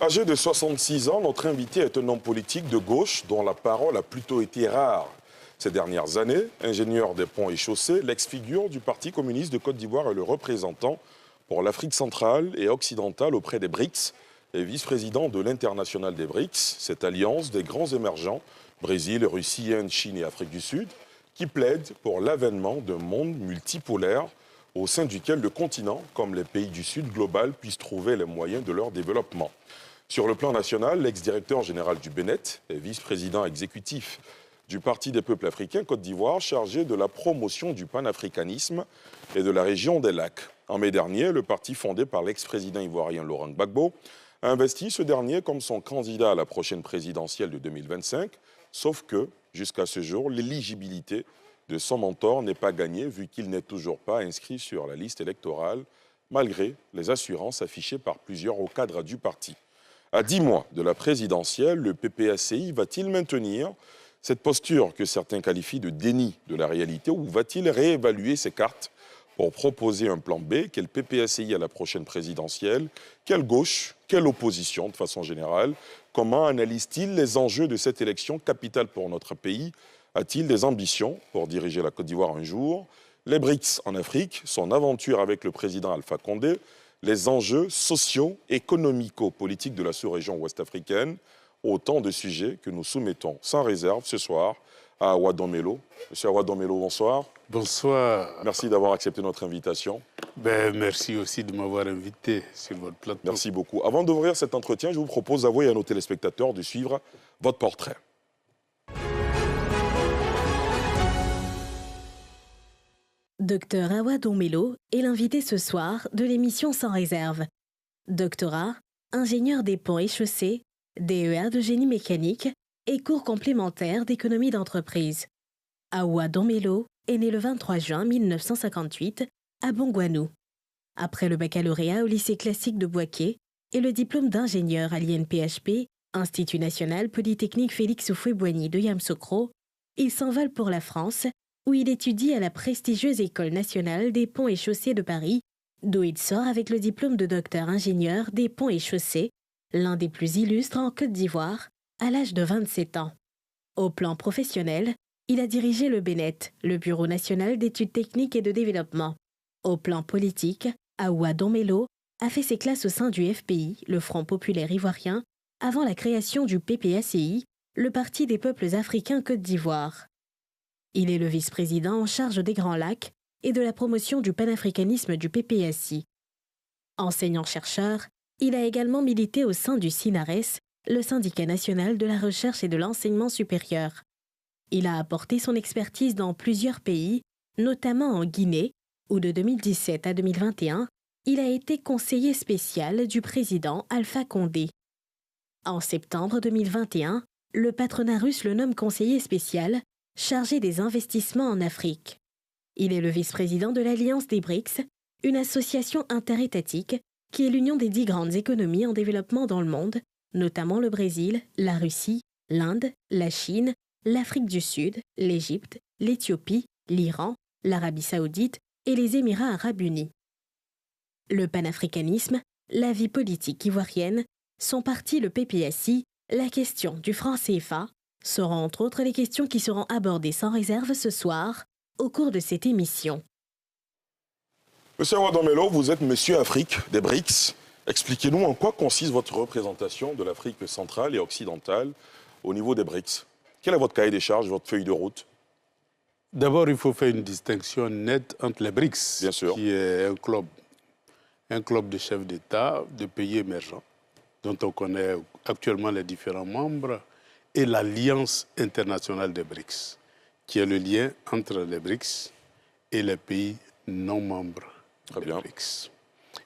Âgé de 66 ans, notre invité est un homme politique de gauche dont la parole a plutôt été rare. Ces dernières années, ingénieur des ponts et chaussées, l'ex-figure du Parti communiste de Côte d'Ivoire est le représentant pour l'Afrique centrale et occidentale auprès des BRICS et vice-président de l'Internationale des BRICS, cette alliance des grands émergents, Brésil, Russie, Inde, Chine et Afrique du Sud, qui plaide pour l'avènement d'un monde multipolaire au sein duquel le continent, comme les pays du Sud global, puissent trouver les moyens de leur développement. Sur le plan national, l'ex-directeur général du BNET et vice-président exécutif du Parti des peuples africains Côte d'Ivoire, chargé de la promotion du panafricanisme et de la région des lacs. En mai dernier, le parti fondé par l'ex-président ivoirien Laurent Gbagbo a investi ce dernier comme son candidat à la prochaine présidentielle de 2025, sauf que, jusqu'à ce jour, l'éligibilité de son mentor n'est pas gagnée vu qu'il n'est toujours pas inscrit sur la liste électorale, malgré les assurances affichées par plusieurs hauts cadres du parti. À 10 mois de la présidentielle, le PPACI va-t-il maintenir cette posture que certains qualifient de déni de la réalité ou va-t-il réévaluer ses cartes pour proposer un plan B? Quel PPACI à la prochaine présidentielle? Quelle gauche? Quelle opposition de façon générale? Comment analyse-t-il les enjeux de cette élection capitale pour notre pays? A-t-il des ambitions pour diriger la Côte d'Ivoire un jour? Les BRICS en Afrique, son aventure avec le président Alpha Condé, les enjeux sociaux, économico-politiques de la sous-région ouest-africaine, autant de sujets que nous soumettons sans réserve ce soir à Awa Domelo. Monsieur Awa Domelo, bonsoir. Bonsoir. Merci d'avoir accepté notre invitation. Merci aussi de m'avoir invité sur votre plateau. Merci beaucoup. Avant d'ouvrir cet entretien, je vous propose d'avouer à nos téléspectateurs de suivre votre portrait. Docteur Awa Domelo est l'invité ce soir de l'émission Sans réserve. Doctorat, ingénieur des ponts et chaussées, DEA de génie mécanique et cours complémentaires d'économie d'entreprise. Awa Domelo est né le 23 juin 1958 à Bongouanou. Après le baccalauréat au lycée classique de Bouaké et le diplôme d'ingénieur à l'INPHP, Institut national polytechnique Félix Houphouët-Boigny de Yamoussoukro, il s'envole pour la France où il étudie à la prestigieuse École nationale des ponts et chaussées de Paris, d'où il sort avec le diplôme de docteur ingénieur des ponts et chaussées, l'un des plus illustres en Côte d'Ivoire, à l'âge de 27 ans. Au plan professionnel, il a dirigé le BNET, le Bureau national d'études techniques et de développement. Au plan politique, Awa Domelo a fait ses classes au sein du FPI, le Front populaire ivoirien, avant la création du PPACI, le Parti des peuples africains Côte d'Ivoire. Il est le vice-président en charge des Grands Lacs et de la promotion du panafricanisme du PPACI. Enseignant-chercheur, il a également milité au sein du SINARES, le syndicat national de la recherche et de l'enseignement supérieur. Il a apporté son expertise dans plusieurs pays, notamment en Guinée, où de 2017 à 2021, il a été conseiller spécial du président Alpha Condé. En septembre 2021, le patronat russe le nomme conseiller spécial chargé des investissements en Afrique. Il est le vice-président de l'Alliance des BRICS, une association interétatique qui est l'union des 10 grandes économies en développement dans le monde, notamment le Brésil, la Russie, l'Inde, la Chine, l'Afrique du Sud, l'Égypte, l'Éthiopie, l'Iran, l'Arabie saoudite et les Émirats arabes unis. Le panafricanisme, la vie politique ivoirienne, son parti le PPACI, la question du franc CFA, seront entre autres les questions qui seront abordées sans réserve ce soir au cours de cette émission. Monsieur Awa Domelo, vous êtes Monsieur Afrique des BRICS. Expliquez-nous en quoi consiste votre représentation de l'Afrique centrale et occidentale au niveau des BRICS. Quel est votre cahier des charges, votre feuille de route? D'abord, il faut faire une distinction nette entre les BRICS, Bien sûr, qui est un club de chefs d'État de pays émergents, dont on connaît actuellement les différents membres, et l'Alliance internationale des BRICS, qui est le lien entre les BRICS et les pays non membres des BRICS.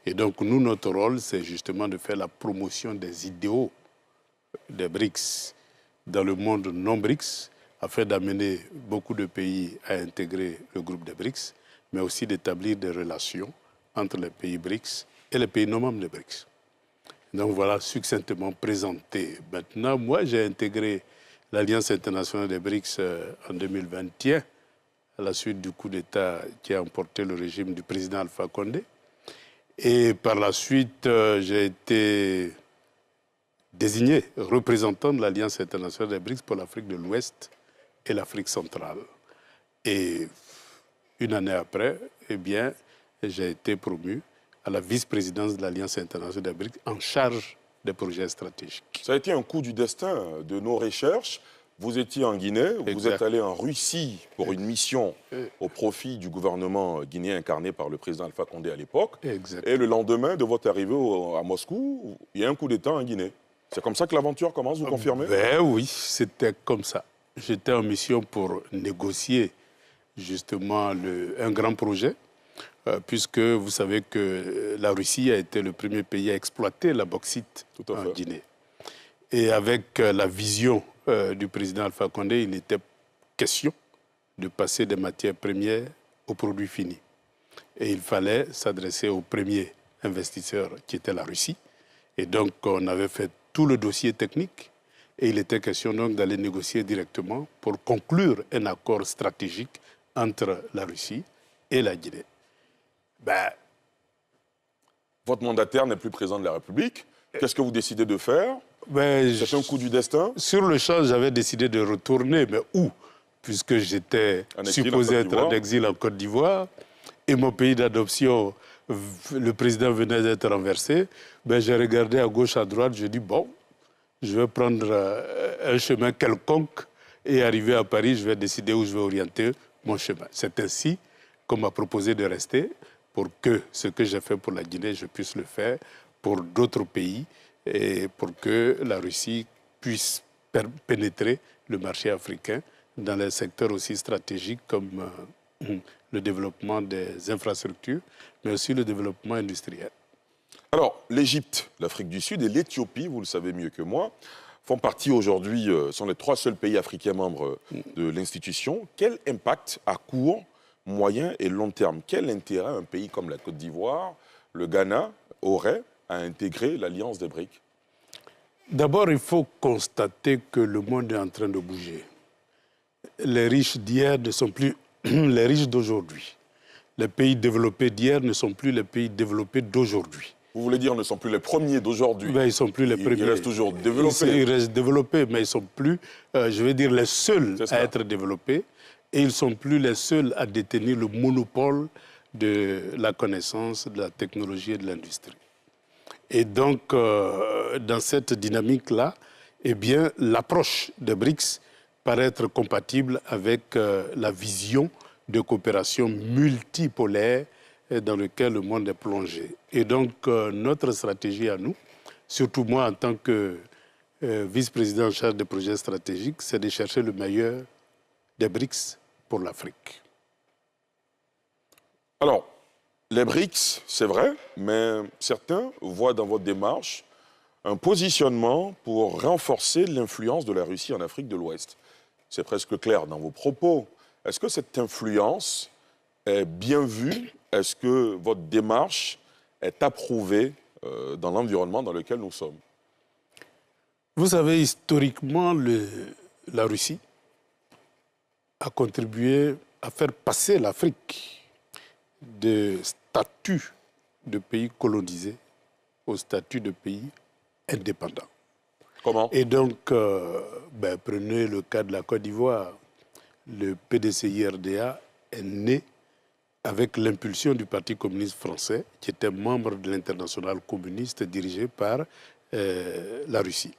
Et donc, nous, notre rôle, c'est justement de faire la promotion des idéaux des BRICS dans le monde non-BRICS, afin d'amener beaucoup de pays à intégrer le groupe des BRICS, mais aussi d'établir des relations entre les pays BRICS et les pays non membres des BRICS. Donc voilà, succinctement présenté. Maintenant, moi, j'ai intégré l'Alliance internationale des BRICS en 2021, à la suite du coup d'État qui a emporté le régime du président Alpha Condé. Et par la suite, j'ai été désigné représentant de l'Alliance internationale des BRICS pour l'Afrique de l'Ouest et l'Afrique centrale. Et une année après, eh bien, j'ai été promu à la vice-présidence de l'Alliance internationale des BRICS en charge des projets stratégiques. Ça a été un coup du destin de nos recherches. Vous étiez en Guinée, vous êtes allé en Russie pour une mission au profit du gouvernement guinéen incarné par le président Alpha Condé à l'époque. Et le lendemain de votre arrivée à Moscou, il y a un coup d'État en Guinée. C'est comme ça que l'aventure commence, vous confirmez? Ben oui, c'était comme ça. J'étais en mission pour négocier justement un grand projet, puisque vous savez que la Russie a été le premier pays à exploiter la bauxite en Guinée. Et avec la vision du président Alpha Condé, il était question de passer des matières premières aux produits finis. Et il fallait s'adresser au premier investisseur qui était la Russie. Et donc, on avait fait tout le dossier technique et il était question donc d'aller négocier directement pour conclure un accord stratégique entre la Russie et la Guinée. Ben, votre mandataire n'est plus président de la République. Qu'est-ce que vous décidez de faire? C'est un coup du destin? Sur le champ, j'avais décidé de retourner, mais où? Puisque j'étais supposé être en exil en Côte d'Ivoire et mon pays d'adoption, le président venait d'être renversé, ben, j'ai regardé à gauche, à droite, je dis bon, je vais prendre un chemin quelconque et arriver à Paris, je vais décider où je vais orienter mon chemin. C'est ainsi qu'on m'a proposé de rester pour que ce que j'ai fait pour la Guinée, je puisse le faire pour d'autres pays et pour que la Russie puisse pénétrer le marché africain dans les secteurs aussi stratégiques comme le développement des infrastructures, mais aussi le développement industriel. Alors, l'Égypte, l'Afrique du Sud et l'Éthiopie, vous le savez mieux que moi, font partie aujourd'hui, sont les 3 seuls pays africains membres de l'institution. Quel impact à court, moyen et long terme, quel intérêt un pays comme la Côte d'Ivoire, le Ghana, aurait à intégrer l'Alliance des BRICS? D'abord, il faut constater que le monde est en train de bouger. Les riches d'hier ne sont plus les riches d'aujourd'hui. Les pays développés d'hier ne sont plus les pays développés d'aujourd'hui. Vous voulez dire ne sont plus les premiers d'aujourd'hui? Ben, ils ne sont plus les premiers. Ils restent toujours développés. Ils restent développés, mais ils ne sont plus, je vais dire, les seuls à être développés. Et ils ne sont plus les seuls à détenir le monopole de la connaissance, de la technologie et de l'industrie. Et donc, dans cette dynamique-là, eh bien, l'approche des BRICS paraît être compatible avec la vision de coopération multipolaire dans laquelle le monde est plongé. Et donc, notre stratégie à nous, surtout moi en tant que vice-président en charge des projets stratégiques, c'est de chercher le meilleur des BRICS pour l'Afrique. Alors, les BRICS, c'est vrai, mais certains voient dans votre démarche un positionnement pour renforcer l'influence de la Russie en Afrique de l'Ouest. C'est presque clair dans vos propos. Est-ce que cette influence est bien vue? Est-ce que votre démarche est approuvée dans l'environnement dans lequel nous sommes? Vous savez, historiquement, la Russie a contribué à faire passer l'Afrique de statut de pays colonisé au statut de pays indépendant. Comment? Et donc, prenez le cas de la Côte d'Ivoire. Le PDCI-RDA est né avec l'impulsion du Parti communiste français, qui était membre de l'internationale communiste dirigée par la Russie.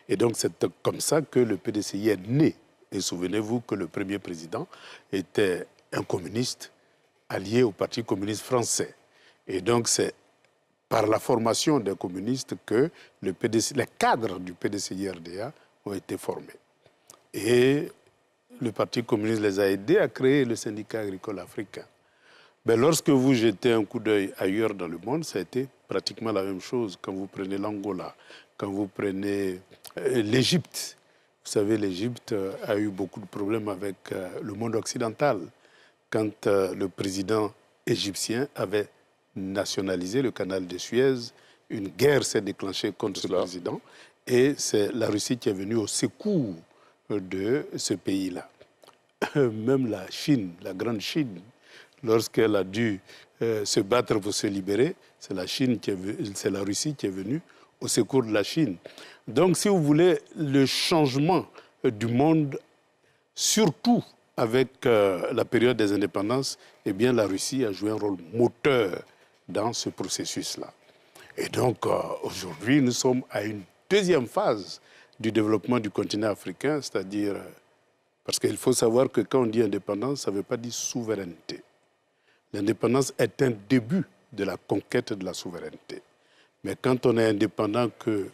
Et donc, c'est comme ça que le PDCI est né. Et souvenez-vous que le premier président était un communiste allié au Parti communiste français. Et donc, c'est par la formation des communistes que les cadres du PDCI-RDA ont été formés. Et le Parti communiste les a aidés à créer le syndicat agricole africain. Mais lorsque vous jetez un coup d'œil ailleurs dans le monde, ça a été pratiquement la même chose. Quand vous prenez l'Angola, quand vous prenez l'Égypte. Vous savez, l'Égypte a eu beaucoup de problèmes avec le monde occidental. Quand le président égyptien avait nationalisé le canal de Suez, une guerre s'est déclenchée contre ce président et c'est la Russie qui est venue au secours de ce pays-là. Même la Chine, la grande Chine, lorsqu'elle a dû se battre pour se libérer, c'est la Russie qui est venue au secours de la Chine. Donc, si vous voulez, le changement du monde, surtout avec la période des indépendances, eh bien, la Russie a joué un rôle moteur dans ce processus-là. Et donc, aujourd'hui, nous sommes à une deuxième phase du développement du continent africain, c'est-à-dire, parce qu'il faut savoir que quand on dit indépendance, ça ne veut pas dire souveraineté. L'indépendance est un début de la conquête de la souveraineté. Mais quand on est indépendant, que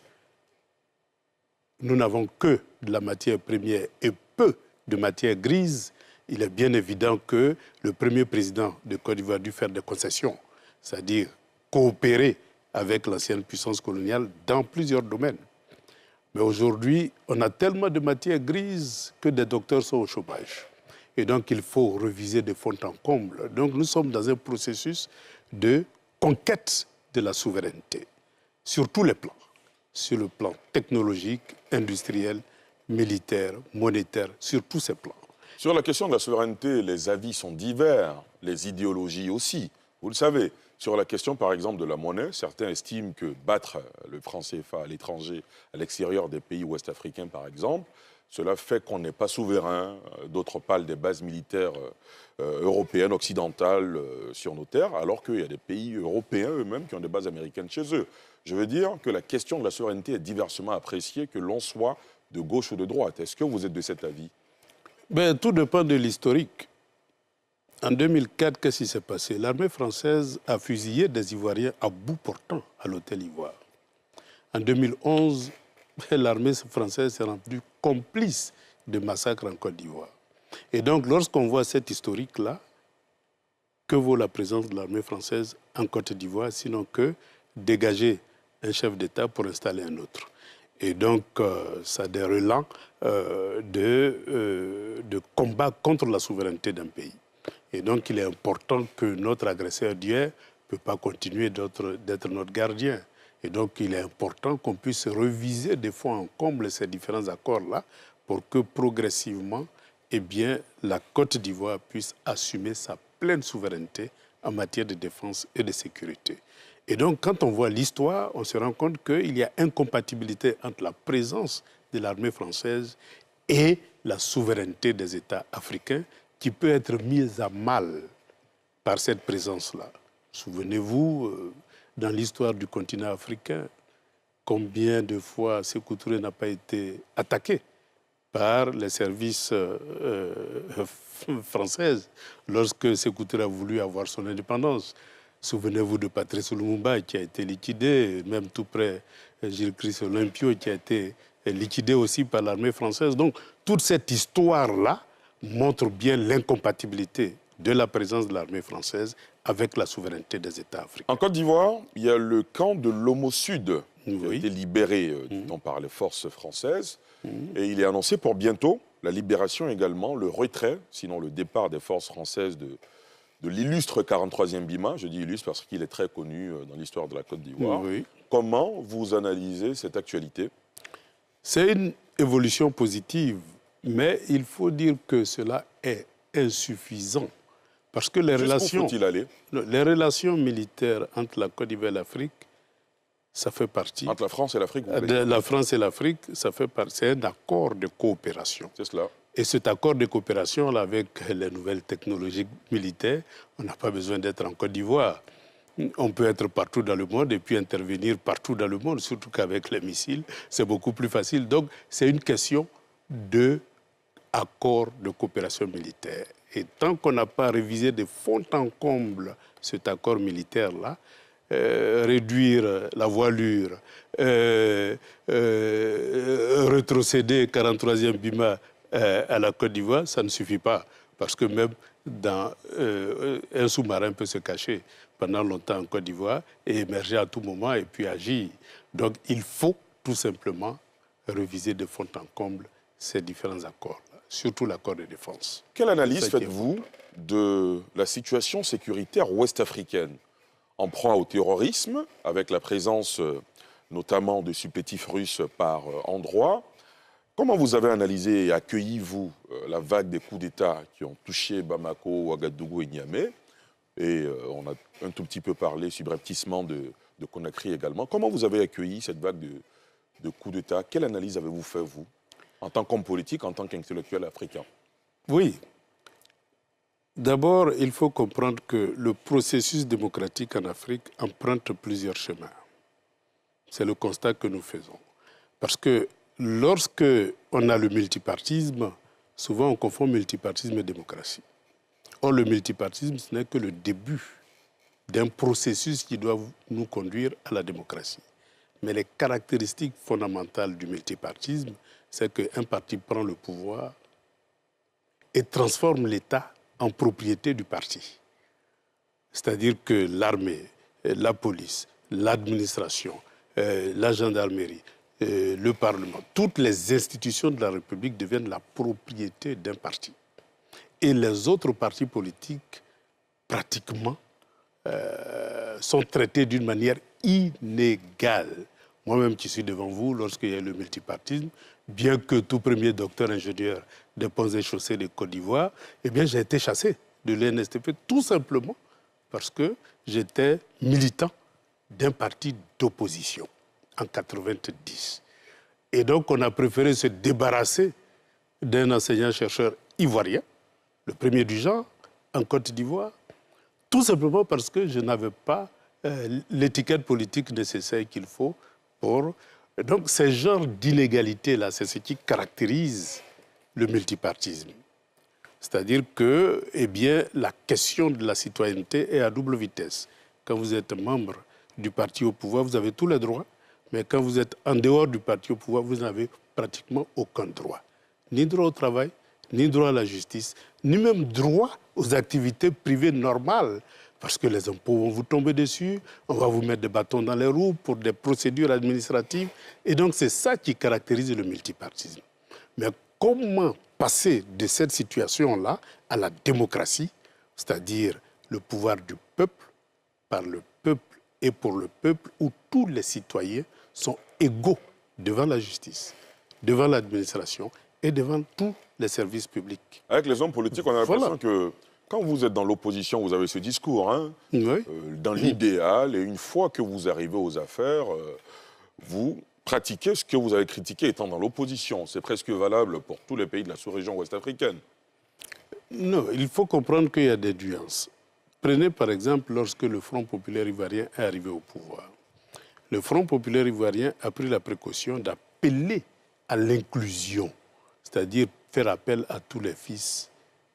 nous n'avons que de la matière première et peu de matière grise, il est bien évident que le premier président de Côte d'Ivoire a dû faire des concessions, c'est-à-dire coopérer avec l'ancienne puissance coloniale dans plusieurs domaines. Mais aujourd'hui, on a tellement de matière grise que des docteurs sont au chômage. Et donc, il faut reviser de fond en comble. Donc, nous sommes dans un processus de conquête de la souveraineté, sur tous les plans. Sur le plan technologique, industriel, militaire, monétaire, sur tous ces plans. Sur la question de la souveraineté, les avis sont divers, les idéologies aussi. Vous le savez, sur la question, par exemple, de la monnaie, certains estiment que battre le franc CFA à l'étranger, à l'extérieur des pays ouest-africains, par exemple, cela fait qu'on n'est pas souverain. D'autres parlent des bases militaires européennes, occidentales sur nos terres, alors qu'il y a des pays européens eux-mêmes qui ont des bases américaines chez eux. Je veux dire que la question de la souveraineté est diversement appréciée, que l'on soit de gauche ou de droite. Est-ce que vous êtes de cet avis? Ben, tout dépend de l'historique. En 2004, qu'est-ce qui s'est passé? L'armée française a fusillé des Ivoiriens à bout portant à l'hôtel Ivoire. En 2011, l'armée française s'est rendue complice de massacres en Côte d'Ivoire. Et donc, lorsqu'on voit cet historique-là, que vaut la présence de l'armée française en Côte d'Ivoire, sinon que dégager un chef d'État pour installer un autre? Et donc, ça a des relents de combat contre la souveraineté d'un pays. Et donc, il est important que notre agresseur d'hier ne peut pas continuer d'être notre gardien. Et donc, il est important qu'on puisse reviser de fond en comble ces différents accords-là pour que progressivement, eh bien, la Côte d'Ivoire puisse assumer sa pleine souveraineté en matière de défense et de sécurité. Et donc, quand on voit l'histoire, on se rend compte qu'il y a incompatibilité entre la présence de l'armée française et la souveraineté des États africains qui peut être mise à mal par cette présence-là. Souvenez-vous, dans l'histoire du continent africain, combien de fois Sékou Touré n'a pas été attaqué par les services français lorsque Sékou Touré a voulu avoir son indépendance. Souvenez-vous de Patrice Lumumba qui a été liquidé, même tout près Gilles-Christ Olympio qui a été liquidé aussi par l'armée française. Donc, toute cette histoire-là montre bien l'incompatibilité de la présence de l'armée française avec la souveraineté des États africains. En Côte d'Ivoire, il y a le camp de l'Homo Sud qui a été libéré par les forces françaises. Et il est annoncé pour bientôt la libération également, le retrait, sinon le départ des forces françaises de l'illustre 43e Bima. Je dis illustre parce qu'il est très connu dans l'histoire de la Côte d'Ivoire. Comment vous analysez cette actualité? C'est une évolution positive, mais il faut dire que cela est insuffisant. Parce que les relations militaires entre la Côte d'Ivoire et l'Afrique, ça fait partie... Entre la France et l'Afrique, vous voulez dire? La France et l'Afrique, ça fait partie. C'est un accord de coopération. C'est cela. Et cet accord de coopération, là, avec les nouvelles technologies militaires, on n'a pas besoin d'être en Côte d'Ivoire. On peut être partout dans le monde et puis intervenir partout dans le monde, surtout qu'avec les missiles, c'est beaucoup plus facile. Donc, c'est une question d'accord de coopération militaire. Et tant qu'on n'a pas révisé de fond en comble cet accord militaire-là, réduire la voilure, rétrocéder 43e Bima à la Côte d'Ivoire, ça ne suffit pas. Parce que même un sous-marin peut se cacher pendant longtemps en Côte d'Ivoire et émerger à tout moment et puis agir. Donc il faut tout simplement réviser de fond en comble ces différents accords, surtout l'accord de défense. Quelle analyse faites-vous de la situation sécuritaire ouest-africaine en proie au terrorisme, avec la présence notamment de supplétifs russes par endroits? Comment vous avez analysé et accueilli, vous, la vague des coups d'État qui ont touché Bamako, Ouagadougou et Niamey? Et on a un tout petit peu parlé subrepticement de de Conakry également. Comment vous avez accueilli cette vague de coups d'État? Quelle analyse avez-vous fait, vous, en tant qu'homme politique, en tant qu'intellectuel africain? Oui. D'abord, il faut comprendre que le processus démocratique en Afrique emprunte plusieurs chemins. C'est le constat que nous faisons. Parce que lorsque on a le multipartisme, souvent on confond multipartisme et démocratie. Or, le multipartisme, ce n'est que le début d'un processus qui doit nous conduire à la démocratie. Mais les caractéristiques fondamentales du multipartisme, c'est qu'un parti prend le pouvoir et transforme l'État en propriété du parti. C'est-à-dire que l'armée, la police, l'administration, la gendarmerie, le Parlement, toutes les institutions de la République deviennent la propriété d'un parti. Et les autres partis politiques, pratiquement, sont traités d'une manière inégale. Moi-même qui suis devant vous, lorsqu'il y a le multipartisme, bien que tout premier docteur ingénieur des ponts et chaussées de Côte d'Ivoire, eh bien j'ai été chassé de l'ENSTP tout simplement parce que j'étais militant d'un parti d'opposition en 90. Et donc on a préféré se débarrasser d'un enseignant-chercheur ivoirien, le premier du genre, en Côte d'Ivoire, tout simplement parce que je n'avais pas l'étiquette politique nécessaire qu'il faut pour... Donc, ce genre d'inégalité-là, c'est ce qui caractérise le multipartisme. C'est-à-dire que, eh bien, la question de la citoyenneté est à double vitesse. Quand vous êtes membre du parti au pouvoir, vous avez tous les droits, mais quand vous êtes en dehors du parti au pouvoir, vous n'avez pratiquement aucun droit. Ni droit au travail, ni droit à la justice, ni même droit aux activités privées normales. Parce que les impôts vont vous tomber dessus, on va vous mettre des bâtons dans les roues pour des procédures administratives. Et donc, c'est ça qui caractérise le multipartisme. Mais comment passer de cette situation-là à la démocratie, c'est-à-dire le pouvoir du peuple, par le peuple et pour le peuple, où tous les citoyens sont égaux devant la justice, devant l'administration et devant tous les services publics. Avec les hommes politiques, on a l'impression que quand vous êtes dans l'opposition, vous avez ce discours, hein, oui. Dans l'idéal, et une fois que vous arrivez aux affaires, vous pratiquez ce que vous avez critiqué étant dans l'opposition. C'est presque valable pour tous les pays de la sous-région ouest-africaine. Non, il faut comprendre qu'il y a des nuances. Prenez par exemple lorsque le Front populaire ivoirien est arrivé au pouvoir. Le Front populaire ivoirien a pris la précaution d'appeler à l'inclusion, c'est-à-dire faire appel à tous les fils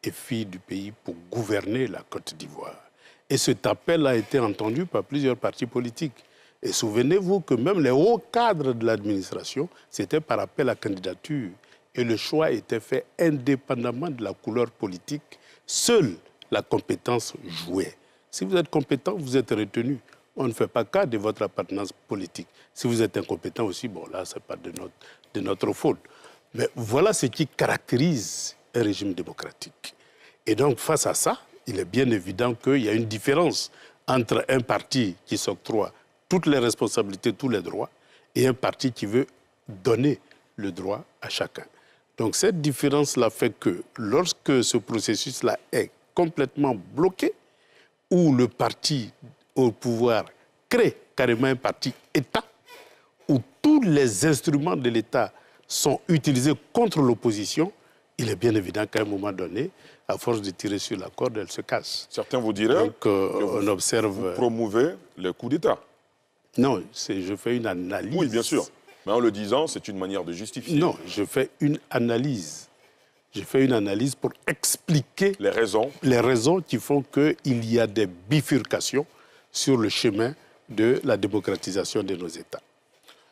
et filles du pays pour gouverner la Côte d'Ivoire. Et cet appel a été entendu par plusieurs partis politiques. Et souvenez-vous que même les hauts cadres de l'administration, c'était par appel à candidature. Et le choix était fait indépendamment de la couleur politique. Seule la compétence jouait. Si vous êtes compétent, vous êtes retenu. On ne fait pas cas de votre appartenance politique. Si vous êtes incompétent aussi, bon là, ce n'est pas de notre faute. Mais voilà ce qui caractérise un régime démocratique. Et donc, face à ça, il est bien évident qu'il y a une différence entre un parti qui s'octroie toutes les responsabilités, tous les droits, et un parti qui veut donner le droit à chacun. Donc, cette différence-là fait que lorsque ce processus-là est complètement bloqué, où le parti au pouvoir crée carrément un parti État, où tous les instruments de l'État sont utilisés contre l'opposition, il est bien évident qu'à un moment donné, à force de tirer sur la corde, elle se casse. Certains vous diraient donc, on observe... vous promouvez le coup d'État. Non, je fais une analyse. Oui, bien sûr. Mais en le disant, c'est une manière de justifier. Non, je fais une analyse. Je fais une analyse pour expliquer les raisons qui font qu'il y a des bifurcations sur le chemin de la démocratisation de nos États.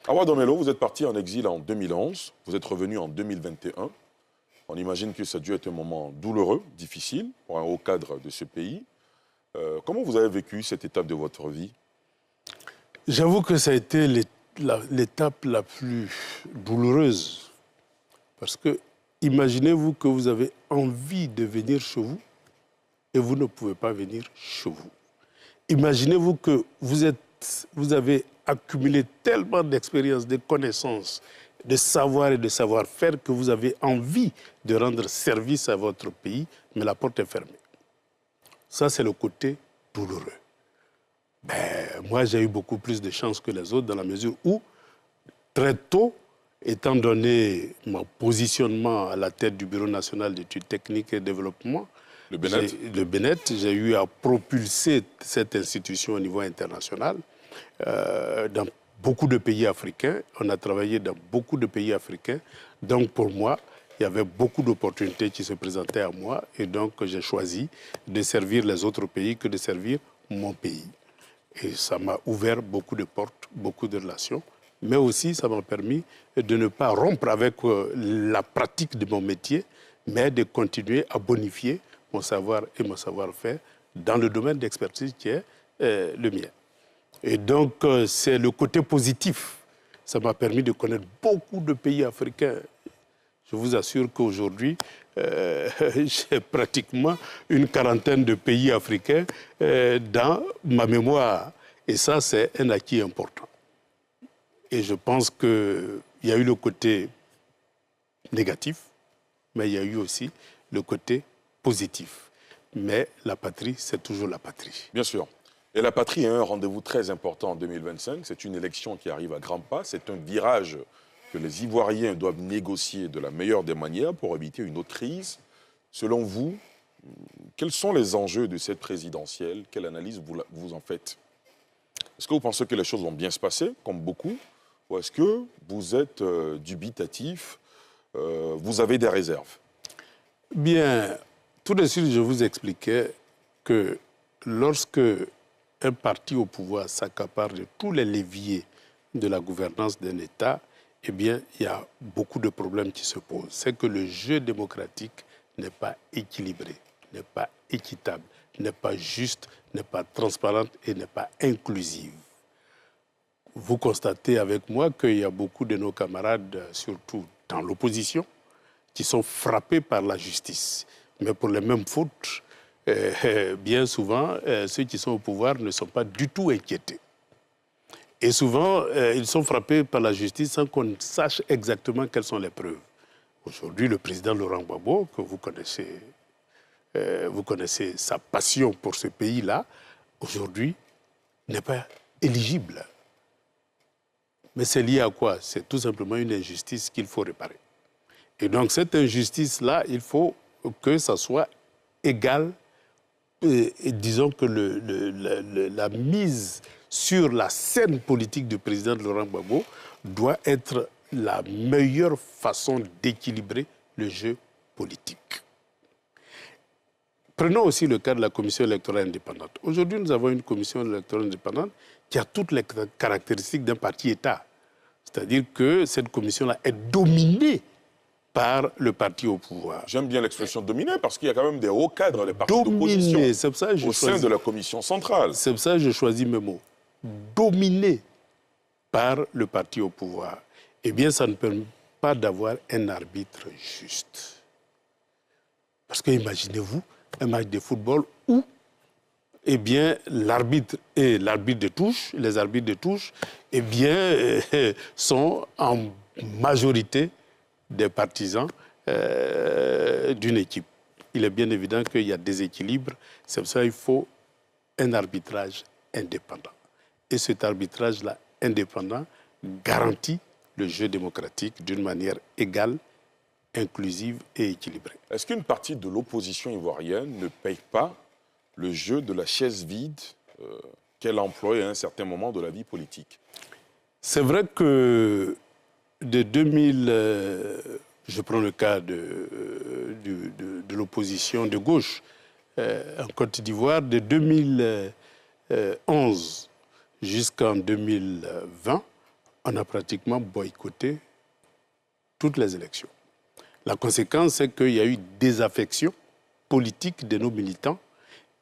Awa Domelo, vous êtes parti en exil en 2011, vous êtes revenu en 2021. On imagine que ça a dû être un moment douloureux, difficile pour un haut cadre de ce pays. Comment vous avez vécu cette étape de votre vie? J'avoue que ça a été l'étape la plus douloureuse. Parce que imaginez-vous que vous avez envie de venir chez vous et vous ne pouvez pas venir chez vous. Imaginez-vous que vous avez accumulé tellement d'expérience, de connaissances, de savoir et de savoir-faire que vous avez envie de rendre service à votre pays, mais la porte est fermée. Ça, c'est le côté douloureux. Moi, j'ai eu beaucoup plus de chance que les autres dans la mesure où, très tôt, étant donné mon positionnement à la tête du Bureau national d'études techniques et développement, Le BNET. le BNET, j'ai eu à propulser cette institution au niveau international. Dans beaucoup de pays africains, on a travaillé dans beaucoup de pays africains. Donc pour moi, il y avait beaucoup d'opportunités qui se présentaient à moi et donc j'ai choisi de servir les autres pays que de servir mon pays. Et ça m'a ouvert beaucoup de portes, beaucoup de relations. Mais aussi, ça m'a permis de ne pas rompre avec la pratique de mon métier, mais de continuer à bonifier mon savoir et mon savoir-faire dans le domaine d'expertise qui est le mien. Et donc, c'est le côté positif. Ça m'a permis de connaître beaucoup de pays africains. Je vous assure qu'aujourd'hui, j'ai pratiquement une quarantaine de pays africains dans ma mémoire. Et ça, c'est un acquis important. Et je pense qu'il y a eu le côté négatif, mais il y a eu aussi le côté positif. Mais la patrie, c'est toujours la patrie. Bien sûr. Et la patrie a un rendez-vous très important en 2025. C'est une élection qui arrive à grands pas. C'est un virage que les Ivoiriens doivent négocier de la meilleure des manières pour éviter une autre crise. Selon vous, quels sont les enjeux de cette présidentielle? Quelle analyse vous en faites? Est-ce que vous pensez que les choses vont bien se passer, comme beaucoup, ou est-ce que vous êtes dubitatif, vous avez des réserves? Bien, tout de suite, je vous expliquais que lorsque un parti au pouvoir s'accapare de tous les leviers de la gouvernance d'un État, eh bien, il y a beaucoup de problèmes qui se posent. C'est que le jeu démocratique n'est pas équilibré, n'est pas équitable, n'est pas juste, n'est pas transparente et n'est pas inclusive. Vous constatez avec moi qu'il y a beaucoup de nos camarades, surtout dans l'opposition, qui sont frappés par la justice. Mais pour les mêmes fautes, bien souvent, ceux qui sont au pouvoir ne sont pas du tout inquiétés. Et souvent, ils sont frappés par la justice sans qu'on sache exactement quelles sont les preuves. Aujourd'hui, le président Laurent Gbagbo, que vous connaissez sa passion pour ce pays-là, aujourd'hui, n'est pas éligible. Mais c'est lié à quoi? C'est tout simplement une injustice qu'il faut réparer. Et donc, cette injustice-là, il faut que ça soit égal. Et disons que la mise sur la scène politique du président Laurent Gbagbo doit être la meilleure façon d'équilibrer le jeu politique. Prenons aussi le cas de la commission électorale indépendante. Aujourd'hui, nous avons une commission électorale indépendante qui a toutes les caractéristiques d'un parti-État. C'est-à-dire que cette commission-là est dominée par le parti au pouvoir. J'aime bien l'expression dominée parce qu'il y a quand même des hauts cadres des partis d'opposition au sein de la commission centrale. C'est pour ça que je choisis mes mots. Dominée par le parti au pouvoir. Eh bien, ça ne permet pas d'avoir un arbitre juste. Parce que imaginez-vous un match de football où eh bien, l'arbitre et l'arbitre de touche, les arbitres de touche, eh bien, sont en majorité des partisans d'une équipe. Il est bien évident qu'il y a des équilibres. C'est pour ça qu'il faut un arbitrage indépendant. Et cet arbitrage-là, indépendant, garantit le jeu démocratique d'une manière égale, inclusive et équilibrée. Est-ce qu'une partie de l'opposition ivoirienne ne paye pas le jeu de la chaise vide qu'elle emploie à un certain moment de la vie politique? C'est vrai que de 2000, je prends le cas de l'opposition de gauche en Côte d'Ivoire, de 2011 jusqu'en 2020, on a pratiquement boycotté toutes les élections. La conséquence, c'est qu'il y a eu désaffection politique de nos militants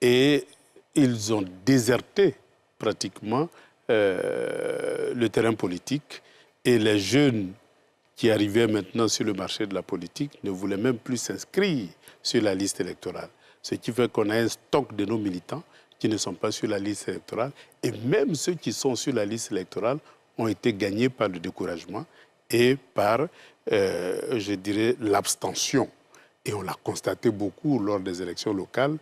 et ils ont déserté pratiquement le terrain politique. Et les jeunes qui arrivaient maintenant sur le marché de la politique ne voulaient même plus s'inscrire sur la liste électorale. Ce qui fait qu'on a un stock de nos militants qui ne sont pas sur la liste électorale. Et même ceux qui sont sur la liste électorale ont été gagnés par le découragement et par, je dirais, l'abstention. Et on l'a constaté beaucoup lors des élections locales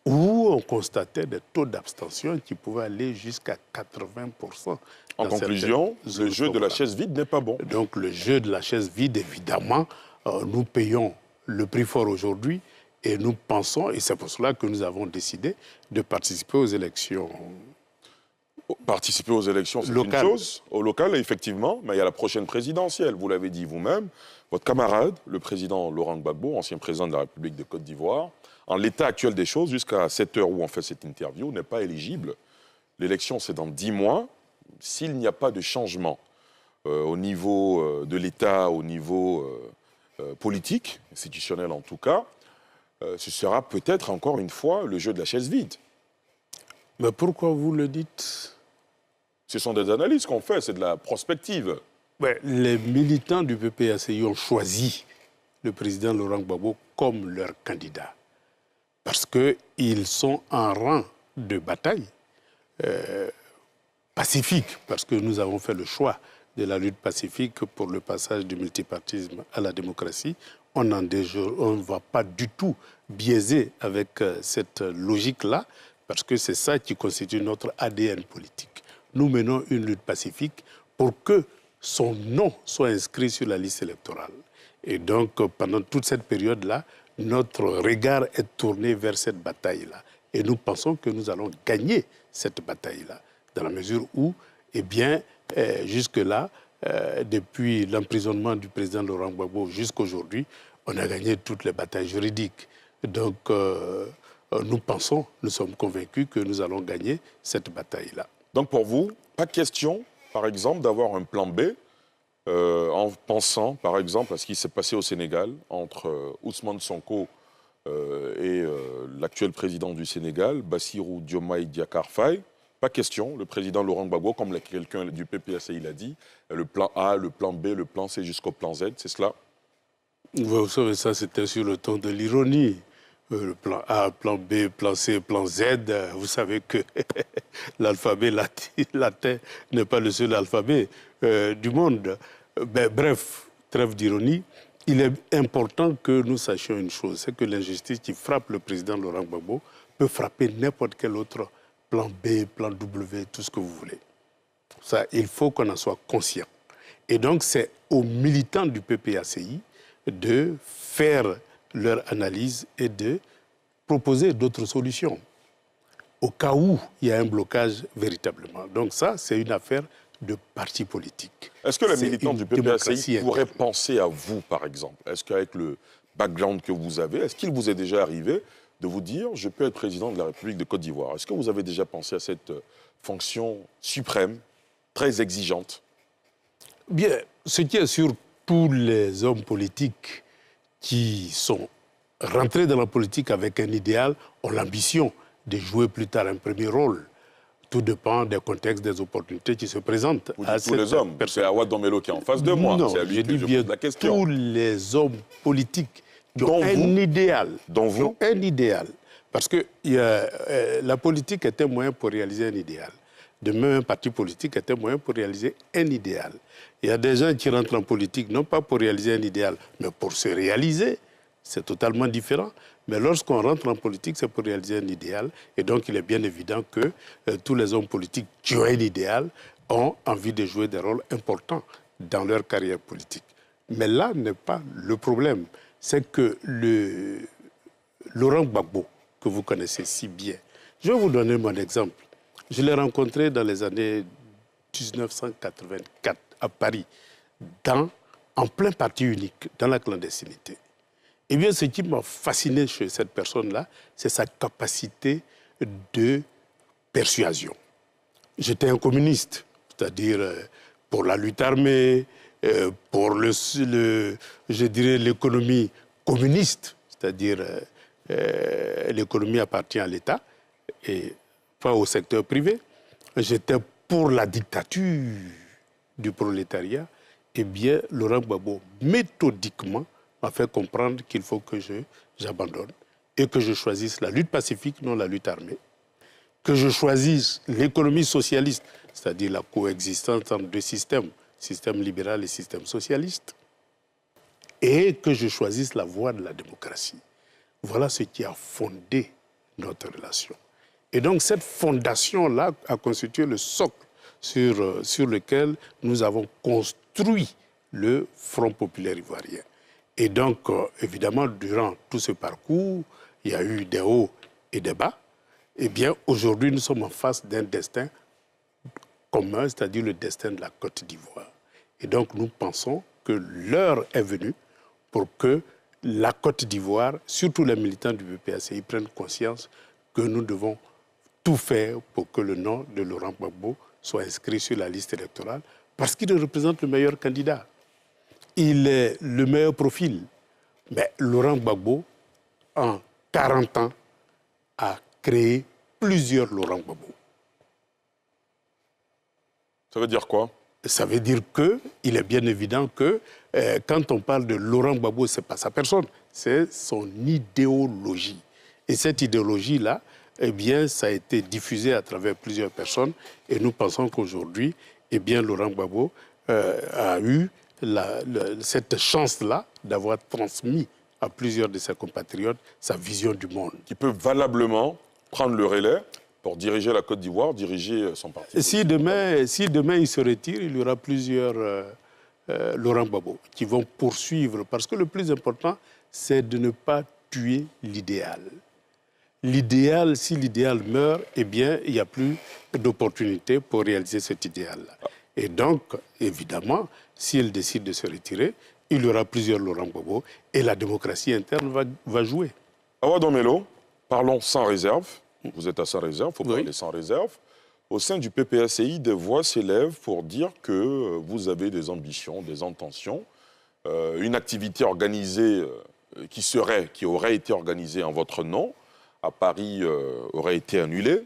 où on constatait des taux d'abstention qui pouvaient aller jusqu'à 80%. En conclusion, le jeu de la chaise vide n'est pas bon. Donc le jeu de la chaise vide, évidemment, nous payons le prix fort aujourd'hui et nous pensons, et c'est pour cela que nous avons décidé de participer aux élections. Participer aux élections, c'est une chose. Au local, effectivement, mais il y a la prochaine présidentielle. Vous l'avez dit vous-même. Votre camarade, le président Laurent Gbagbo, ancien président de la République de Côte d'Ivoire, en l'état actuel des choses, jusqu'à cette heure où on fait cette interview, n'est pas éligible. L'élection, c'est dans 10 mois. S'il n'y a pas de changement au niveau de l'État, au niveau politique, institutionnel en tout cas, ce sera peut-être encore une fois le jeu de la chaise vide. Mais pourquoi vous le dites? Ce sont des analyses qu'on fait, c'est de la prospective. Ouais, les militants du PPACI ont choisi le président Laurent Gbagbo comme leur candidat. Parce qu'ils sont en rang de bataille pacifique, parce que nous avons fait le choix de la lutte pacifique pour le passage du multipartisme à la démocratie. On ne va pas du tout biaiser avec cette logique-là, parce que c'est ça qui constitue notre ADN politique. Nous menons une lutte pacifique pour que son nom soit inscrit sur la liste électorale. Et donc, pendant toute cette période-là, notre regard est tourné vers cette bataille-là. Et nous pensons que nous allons gagner cette bataille-là, dans la mesure où, eh bien, jusque-là, depuis l'emprisonnement du président Laurent Gbagbo jusqu'aujourd'hui, on a gagné toutes les batailles juridiques. Donc, nous pensons, nous sommes convaincus que nous allons gagner cette bataille-là. Donc pour vous, pas question, par exemple, d'avoir un plan B en pensant, par exemple, à ce qui s'est passé au Sénégal entre Ousmane Sonko et l'actuel président du Sénégal, Bassirou Diomaye Diakhar Faye. Pas question, le président Laurent Gbagbo, comme quelqu'un du PPACI l'a dit, le plan A, le plan B, le plan C jusqu'au plan Z, c'est cela? Vous savez, ça c'était sur le ton de l'ironie. Le plan A, plan B, plan C, plan Z, vous savez que l'alphabet latin n'est pas le seul alphabet du monde. Bref, trêve d'ironie, il est important que nous sachions une chose, c'est que l'injustice qui frappe le président Laurent Gbagbo peut frapper n'importe quel autre plan B, plan W, tout ce que vous voulez. Ça, il faut qu'on en soit conscient. Et donc, c'est aux militants du PPACI de faire leur analyse et de proposer d'autres solutions au cas où il y a un blocage véritablement. Donc ça, c'est une affaire de parti politique. Est-ce que les militants du PPACI pourraient penser à vous, par exemple? Est-ce qu'avec le background que vous avez, est-ce qu'il vous est déjà arrivé de vous dire « je peux être président de la République de Côte d'Ivoire ». Est-ce que vous avez déjà pensé à cette fonction suprême, très exigeante? Bien, ce qui est sûr, tous les hommes politiques qui sont rentrés dans la politique avec un idéal ont l'ambition de jouer plus tard un premier rôle. Tout dépend des contextes, des opportunités qui se présentent. Vous dites tous les hommes, c'est Awa Domelo qui est en face de moi. Non, je dis bien la question. Tous les hommes politiques qui ont un idéal. Dont vous? Un idéal. Parce que la politique est un moyen pour réaliser un idéal. De même, un parti politique est un moyen pour réaliser un idéal. Il y a des gens qui rentrent en politique, non pas pour réaliser un idéal, mais pour se réaliser. C'est totalement différent. Mais lorsqu'on rentre en politique, c'est pour réaliser un idéal. Et donc, il est bien évident que tous les hommes politiques qui ont un idéal ont envie de jouer des rôles importants dans leur carrière politique. Mais là n'est pas le problème. C'est que Laurent Gbagbo, que vous connaissez si bien, je vais vous donner mon exemple. Je l'ai rencontré dans les années 1984 à Paris, en plein parti unique, dans la clandestinité. Eh bien, ce qui m'a fasciné chez cette personne-là, c'est sa capacité de persuasion. J'étais un communiste, c'est-à-dire pour la lutte armée, pour je dirais l'économie communiste, c'est-à-dire l'économie appartient à l'État et pas au secteur privé. J'étais pour la dictature du prolétariat. Eh bien, Laurent Gbagbo, méthodiquement, m'a fait comprendre qu'il faut que j'abandonne et que je choisisse la lutte pacifique, non la lutte armée, que je choisisse l'économie socialiste, c'est-à-dire la coexistence entre deux systèmes, système libéral et système socialiste, et que je choisisse la voie de la démocratie. Voilà ce qui a fondé notre relation. Et donc cette fondation-là a constitué le socle sur lequel nous avons construit le Front populaire ivoirien. Et donc, évidemment, durant tout ce parcours, il y a eu des hauts et des bas. Eh bien, aujourd'hui, nous sommes en face d'un destin commun, c'est-à-dire le destin de la Côte d'Ivoire. Et donc, nous pensons que l'heure est venue pour que la Côte d'Ivoire, surtout les militants du PPACI, prennent conscience que nous devons tout faire pour que le nom de Laurent Gbagbo soit inscrit sur la liste électorale, parce qu'il représente le meilleur candidat. Il est le meilleur profil. Mais Laurent Gbagbo, en 40 ans, a créé plusieurs Laurent Gbagbo. Ça veut dire quoi? Ça veut dire qu'il est bien évident que quand on parle de Laurent Gbagbo, ce n'est pas sa personne, c'est son idéologie. Et cette idéologie-là, eh bien, ça a été diffusé à travers plusieurs personnes. Et nous pensons qu'aujourd'hui, eh bien, Laurent Gbagbo a eu cette chance-là d'avoir transmis à plusieurs de ses compatriotes sa vision du monde. Qui peut valablement prendre le relais pour diriger la Côte d'Ivoire, diriger son parti. Et si demain il se retire, il y aura plusieurs Laurent Gbagbo qui vont poursuivre. Parce que le plus important, c'est de ne pas tuer l'idéal. L'idéal, si l'idéal meurt, eh bien, il n'y a plus d'opportunité pour réaliser cet idéal-là. Et donc, évidemment, s'il décide de se retirer, il y aura plusieurs Laurent Gbagbo et la démocratie interne va jouer. Awa Domelo, parlons sans réserve. Vous êtes à sans réserve, il faut parler sans réserve. Au sein du PPACI, des voix s'élèvent pour dire que vous avez des ambitions, des intentions. Une activité organisée qui aurait été organisée en votre nom à Paris aurait été annulée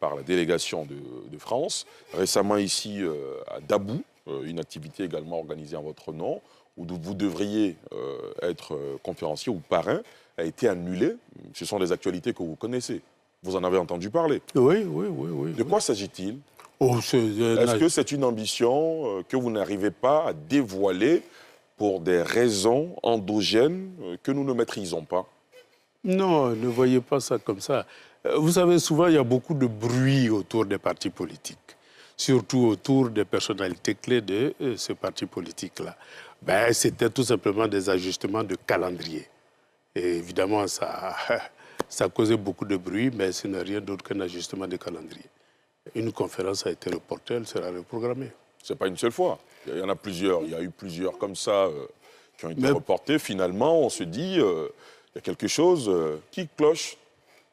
par la délégation de France. Récemment ici à Dabou, une activité également organisée en votre nom, où vous devriez être conférencier ou parrain, a été annulée. Ce sont des actualités que vous connaissez. Vous en avez entendu parler. Oui. De quoi s'agit-il? Est-ce que c'est une ambition que vous n'arrivez pas à dévoiler pour des raisons endogènes que nous ne maîtrisons pas? Non, ne voyez pas ça comme ça. Vous savez, souvent, il y a beaucoup de bruit autour des partis politiques, surtout autour des personnalités clés de ce parti politique-là. Ben, c'était tout simplement des ajustements de calendrier. Et évidemment, ça causait beaucoup de bruit, mais ce n'est rien d'autre qu'un ajustement de calendrier. Une conférence a été reportée, elle sera reprogrammée. Ce n'est pas une seule fois. Il y en a plusieurs. Il y a eu plusieurs comme ça qui ont été reportés. Finalement, on se dit, il y a quelque chose qui cloche.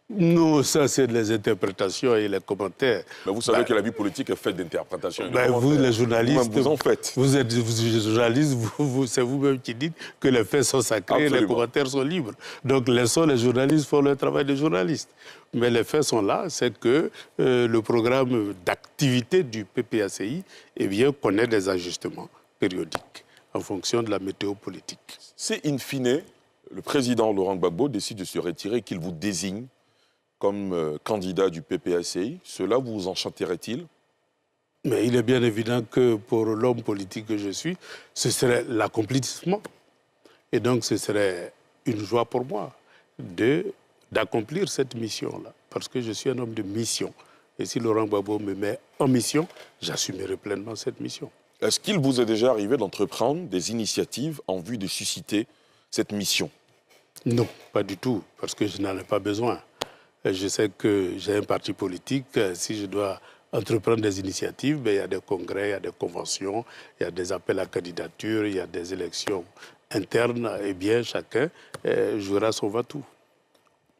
Non, ça, c'est les interprétations et les commentaires. Mais vous savez que la vie politique est faite d'interprétations. Vous, les journalistes, vous en faites. Vous êtes journalistes, c'est vous-même qui dites que les faits sont sacrés. Absolument. Et les commentaires sont libres. Donc, laissons les journalistes faire leur travail de journalistes. Mais les faits sont là, c'est que le programme d'activité du PPACI connaît des ajustements périodiques en fonction de la météo politique. Si, in fine, le président Laurent Gbagbo décide de se retirer et qu'il vous désigne comme candidat du PPACI, cela vous enchanterait-il? Mais il est bien évident que pour l'homme politique que je suis, ce serait l'accomplissement. Et donc ce serait une joie pour moi d'accomplir cette mission-là. Parce que je suis un homme de mission. Et si Laurent Gbagbo me met en mission, j'assumerai pleinement cette mission. Est-ce qu'il vous est déjà arrivé d'entreprendre des initiatives en vue de susciter cette mission? Non, pas du tout, parce que je n'en ai pas besoin. Je sais que j'ai un parti politique. Si je dois entreprendre des initiatives, il y a des congrès, il y a des conventions, il y a des appels à candidature, il y a des élections internes. Eh bien, chacun jouera son va-tout.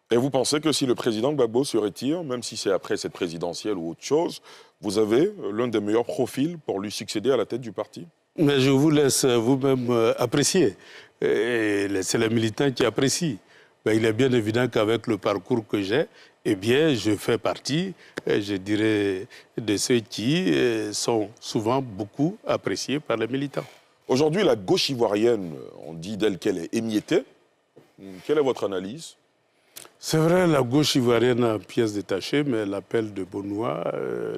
Et vous pensez que si le président Gbagbo se retire, même si c'est après cette présidentielle ou autre chose, vous avez l'un des meilleurs profils pour lui succéder à la tête du parti? Mais je vous laisse vous-même apprécier. C'est les militants qui apprécient. Mais il est bien évident qu'avec le parcours que j'ai, eh bien, je fais partie, je dirais, de ceux qui sont souvent beaucoup appréciés par les militants. Aujourd'hui, la gauche ivoirienne, on dit d'elle qu'elle est émiettée. Quelle est votre analyse? C'est vrai, la gauche ivoirienne a pièce détachée, mais l'appel de Benoît,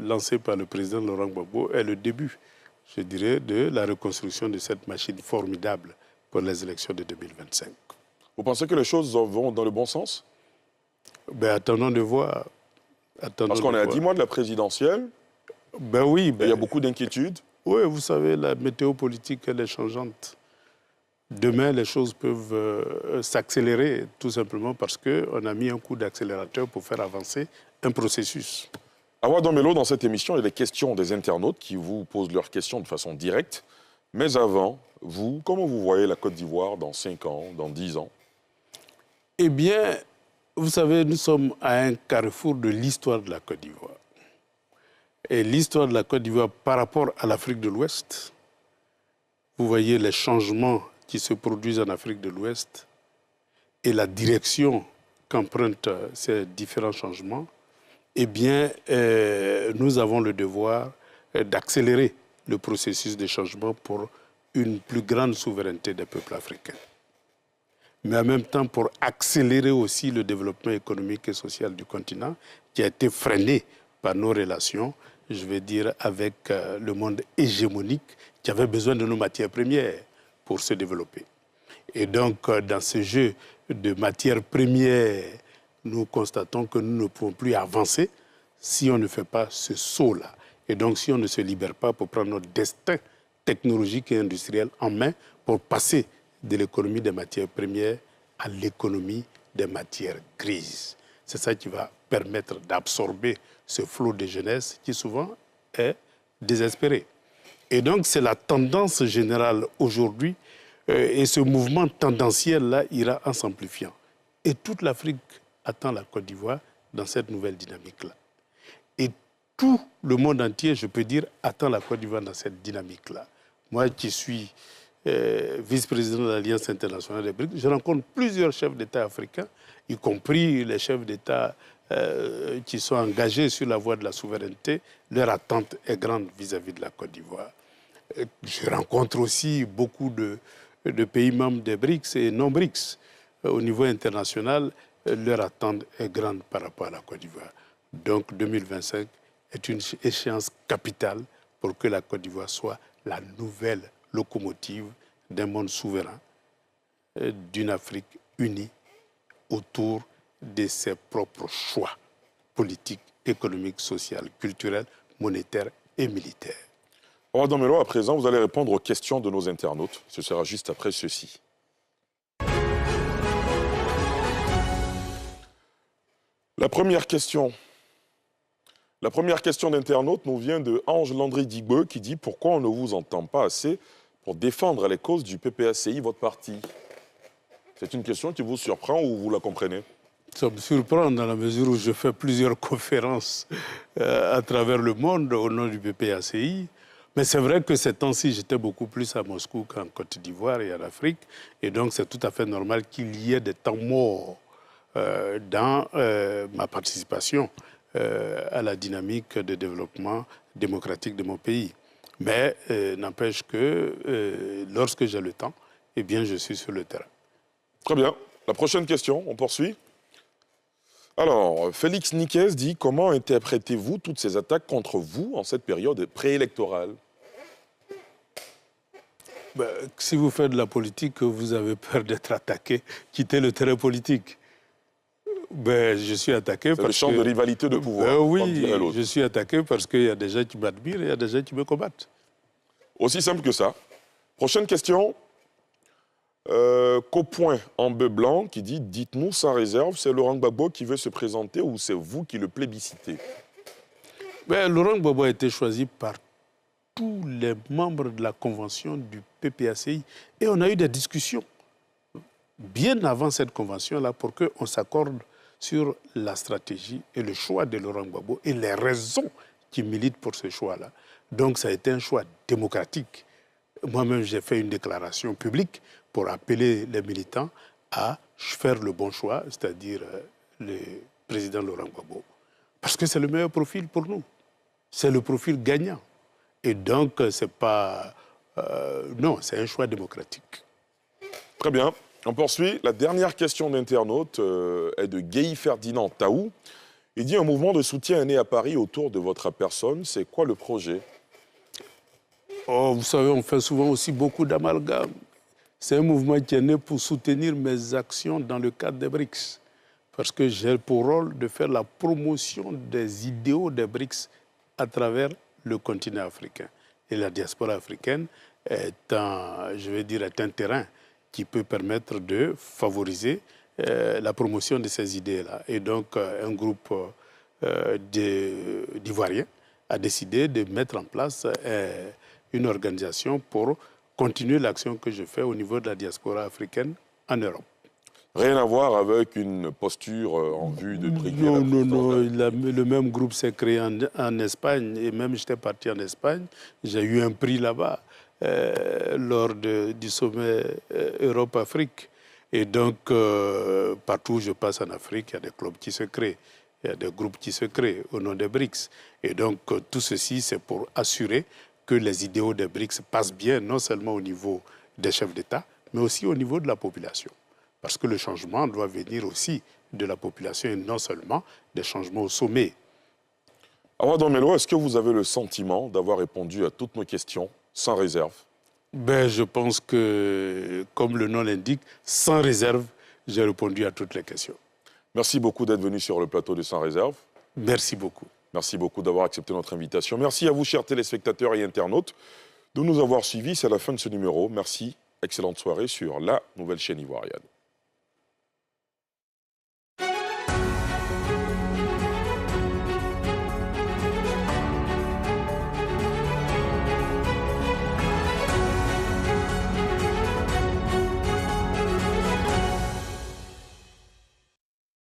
lancé par le président Laurent Gbagbo, est le début, je dirais, de la reconstruction de cette machine formidable pour les élections de 2025. Vous pensez que les choses vont dans le bon sens? Ben, attendons de voir. Parce qu'on est à 10 mois de la présidentielle. Ben oui. Il y a beaucoup d'inquiétudes. Oui, vous savez, la météo politique, elle est changeante. Demain, les choses peuvent s'accélérer, tout simplement parce qu'on a mis un coup d'accélérateur pour faire avancer un processus. Awa Domelo, dans cette émission, il y a des questions des internautes qui vous posent leurs questions de façon directe. Mais avant, vous, comment vous voyez la Côte d'Ivoire dans 5 ans, dans 10 ans? Eh bien, vous savez, nous sommes à un carrefour de l'histoire de la Côte d'Ivoire. Et l'histoire de la Côte d'Ivoire par rapport à l'Afrique de l'Ouest, vous voyez les changements qui se produisent en Afrique de l'Ouest et la direction qu'empruntent ces différents changements, eh bien, nous avons le devoir d'accélérer le processus de changement pour une plus grande souveraineté des peuples africains. Mais en même temps, pour accélérer aussi le développement économique et social du continent, qui a été freiné par nos relations, je vais dire, avec le monde hégémonique, qui avait besoin de nos matières premières pour se développer. Et donc, dans ce jeu de matières premières, nous constatons que nous ne pouvons plus avancer si on ne fait pas ce saut-là. Et donc, si on ne se libère pas pour prendre notre destin technologique et industriel en main pour passer de l'économie des matières premières à l'économie des matières grises. C'est ça qui va permettre d'absorber ce flot de jeunesse qui souvent est désespéré. Et donc, c'est la tendance générale aujourd'hui, et ce mouvement tendanciel-là ira en s'amplifiant. Et toute l'Afrique attend la Côte d'Ivoire dans cette nouvelle dynamique-là. Et tout le monde entier, je peux dire, attend la Côte d'Ivoire dans cette dynamique-là. Moi qui suis vice-président de l'Alliance internationale des BRICS, je rencontre plusieurs chefs d'État africains, y compris les chefs d'État qui sont engagés sur la voie de la souveraineté. Leur attente est grande vis-à-vis de la Côte d'Ivoire. Je rencontre aussi beaucoup de pays membres des BRICS et non-BRICS. Au niveau international, leur attente est grande par rapport à la Côte d'Ivoire. Donc 2025 est une échéance capitale pour que la Côte d'Ivoire soit la nouvelle locomotive d'un monde souverain, d'une Afrique unie autour de ses propres choix politiques, économiques, sociaux, culturels, monétaires et militaires. Awa Domelo, à présent, vous allez répondre aux questions de nos internautes. Ce sera juste après ceci. La première question d'internaute nous vient de Ange Landry-Digbe qui dit « Pourquoi on ne vous entend pas assez pour défendre les causes du PPACI, votre parti ?» C'est une question qui vous surprend ou vous la comprenez? Ça me surprend dans la mesure où je fais plusieurs conférences à travers le monde au nom du PPACI. Mais c'est vrai que ces temps-ci, j'étais beaucoup plus à Moscou qu'en Côte d'Ivoire et en Afrique. Et donc, c'est tout à fait normal qu'il y ait des temps morts dans ma participation à la dynamique de développement démocratique de mon pays. Mais n'empêche que lorsque j'ai le temps, eh bien, je suis sur le terrain. Très bien. La prochaine question, on poursuit. Alors, Félix Niquez dit « Comment interprétez-vous toutes ces attaques contre vous en cette période préélectorale » Ben, si vous faites de la politique, vous avez peur d'être attaqué, quittez le terrain politique. Ben, je suis attaqué parce que... C'est le champ de rivalité de pouvoir. Ben oui, je suis attaqué parce qu'il y a des gens qui m'admirent et il y a des gens qui me combattent. Aussi simple que ça. Prochaine question. Copoint en bœuf blanc qui dit « Dites-nous sans réserve, c'est Laurent Gbagbo qui veut se présenter ou c'est vous qui le plébiscitez ?» Ben, Laurent Gbagbo a été choisi par tous les membres de la convention du PPACI. Et on a eu des discussions bien avant cette convention-là pour qu'on s'accorde sur la stratégie et le choix de Laurent Gbagbo et les raisons qui militent pour ce choix-là. Donc ça a été un choix démocratique. Moi-même, j'ai fait une déclaration publique pour appeler les militants à faire le bon choix, c'est-à-dire le président Laurent Gbagbo. Parce que c'est le meilleur profil pour nous. C'est le profil gagnant. Et donc, c'est pas... non, c'est un choix démocratique. Très bien. On poursuit. La dernière question d'internaute est de Guy Ferdinand Taou. Il dit « Un mouvement de soutien est né à Paris autour de votre personne. C'est quoi le projet ?» Oh, vous savez, on fait souvent aussi beaucoup d'amalgames. C'est un mouvement qui est né pour soutenir mes actions dans le cadre des BRICS. parce que j'ai pour rôle de faire la promotion des idéaux des BRICS à travers le continent africain. Et la diaspora africaine est un terrain qui peut permettre de favoriser la promotion de ces idées-là. Et donc, un groupe d'Ivoiriens a décidé de mettre en place une organisation pour continuer l'action que je fais au niveau de la diaspora africaine en Europe. Rien à voir avec une posture en vue de briguer Non, la non, présidence non. de la République. Le même groupe s'est créé en Espagne et même j'étais parti en Espagne. J'ai eu un prix là-bas lors du sommet Europe-Afrique. Et donc, partout où je passe en Afrique, il y a des clubs qui se créent. Il y a des groupes qui se créent au nom des BRICS. Et donc, tout ceci, c'est pour assurer que les idéaux des BRICS passent bien, non seulement au niveau des chefs d'État, mais aussi au niveau de la population. Parce que le changement doit venir aussi de la population et non seulement des changements au sommet. Awa Domelo, est-ce que vous avez le sentiment d'avoir répondu à toutes nos questions sans réserve? Je pense que, comme le nom l'indique, sans réserve, j'ai répondu à toutes les questions. Merci beaucoup d'être venu sur le plateau de Sans Réserve. Merci beaucoup. Merci beaucoup d'avoir accepté notre invitation. Merci à vous, chers téléspectateurs et internautes, de nous avoir suivis. C'est la fin de ce numéro. Merci. Excellente soirée sur la nouvelle chaîne ivoirienne.